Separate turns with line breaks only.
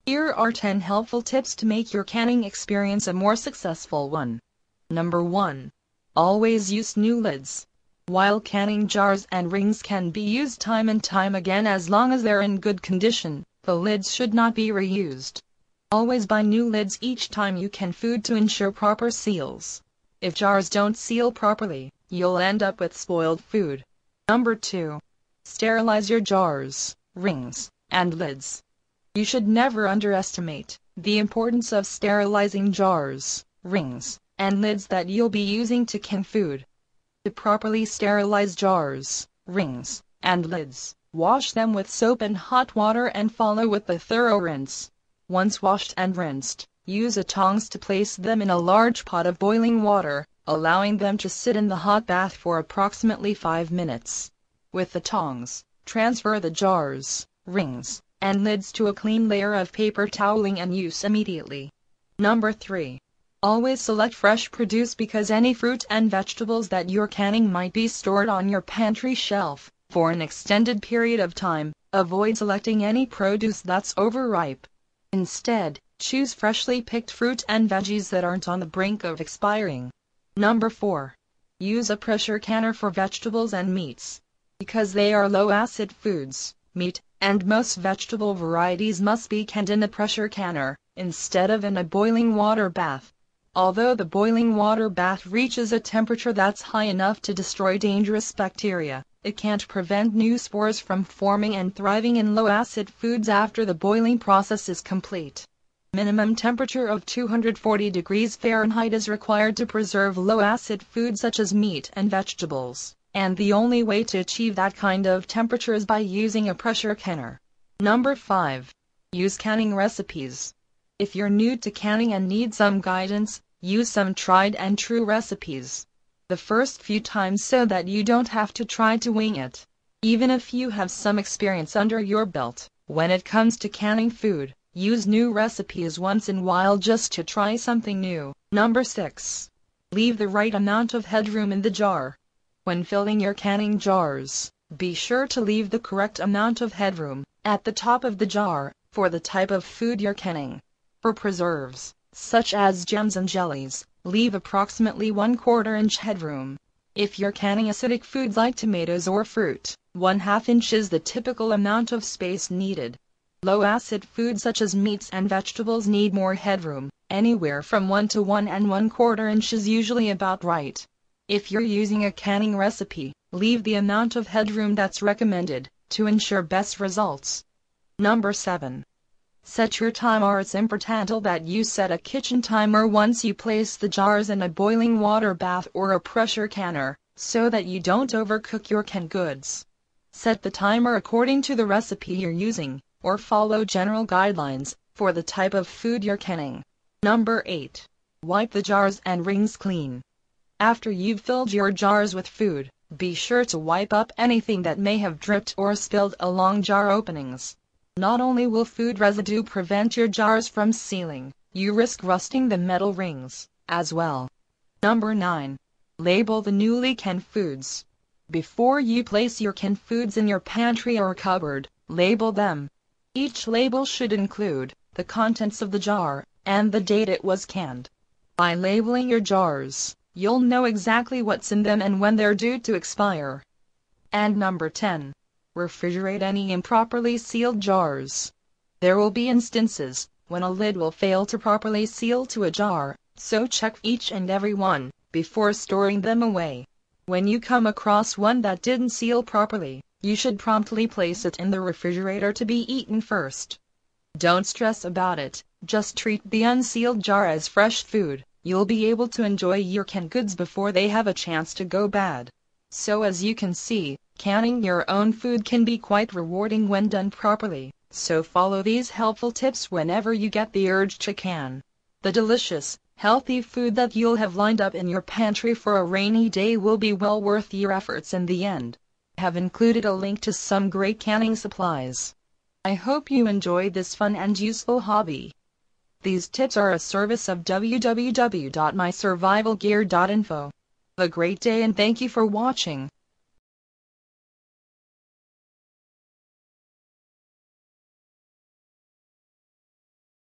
Here are 10 helpful tips to make your canning experience a more successful one. Number 1. Always use new lids. While canning jars and rings can be used time and time again as long as they're in good condition, the lids should not be reused. Always buy new lids each time you can food to ensure proper seals. If jars don't seal properly, you'll end up with spoiled food. Number 2. Sterilize your jars, rings, and lids. You should never underestimate the importance of sterilizing jars, rings, and lids that you'll be using to can food. To properly sterilize jars, rings, and lids, wash them with soap and hot water and follow with a thorough rinse. Once washed and rinsed, use a tongs to place them in a large pot of boiling water, allowing them to sit in the hot bath for approximately 5 minutes. With the tongs, transfer the jars, rings, and lids to a clean layer of paper toweling and use immediately. Number 3. Always select fresh produce because any fruit and vegetables that you're canning might be stored on your pantry shelf for an extended period of time. Avoid selecting any produce that's overripe. Instead, choose freshly picked fruit and veggies that aren't on the brink of expiring. Number 4. Use a pressure canner for vegetables and meats. Because they are low-acid foods, meat, and most vegetable varieties must be canned in a pressure canner, instead of in a boiling water bath. Although the boiling water bath reaches a temperature that's high enough to destroy dangerous bacteria, it can't prevent new spores from forming and thriving in low-acid foods after the boiling process is complete. Minimum temperature of 240 degrees Fahrenheit is required to preserve low-acid foods such as meat and vegetables, and the only way to achieve that kind of temperature is by using a pressure canner. Number 5. Use canning recipes. If you're new to canning and need some guidance, use some tried and true recipes the first few times so that you don't have to try to wing it. Even if you have some experience under your belt, when it comes to canning food, use new recipes once in a while just to try something new. Number 6. Leave the right amount of headroom in the jar. When filling your canning jars, be sure to leave the correct amount of headroom at the top of the jar for the type of food you're canning. For preserves, such as jams and jellies, leave approximately 1/4 inch headroom. If you're canning acidic foods like tomatoes or fruit, 1/2 inch is the typical amount of space needed. Low-acid foods such as meats and vegetables need more headroom, anywhere from 1 to 1¼ inch is usually about right. If you're using a canning recipe, leave the amount of headroom that's recommended, to ensure best results. Number 7. Set your timer. It's important that you set a kitchen timer once you place the jars in a boiling water bath or a pressure canner, so that you don't overcook your canned goods. Set the timer according to the recipe you're using, or follow general guidelines for the type of food you're canning. Number 8. Wipe the jars and rings clean. After you've filled your jars with food, be sure to wipe up anything that may have dripped or spilled along jar openings. Not only will food residue prevent your jars from sealing, you risk rusting the metal rings as well. Number 9. Label the newly canned foods. Before you place your canned foods in your pantry or cupboard, label them. Each label should include the contents of the jar and the date it was canned. By labeling your jars, you'll know exactly what's in them and when they're due to expire. And number 10. Refrigerate any improperly sealed jars. There will be instances when a lid will fail to properly seal to a jar, so check each and every one before storing them away. When you come across one that didn't seal properly, you should promptly place it in the refrigerator to be eaten first. Don't stress about it, just treat the unsealed jar as fresh food. You'll be able to enjoy your canned goods before they have a chance to go bad. So as you can see, canning your own food can be quite rewarding when done properly, so follow these helpful tips whenever you get the urge to can. The delicious, healthy food that you'll have lined up in your pantry for a rainy day will be well worth your efforts in the end. I have included a link to some great canning supplies. I hope you enjoyed this fun and useful hobby. These tips are a service of www.mysurvivalgear.info. Have a great day and thank you for watching.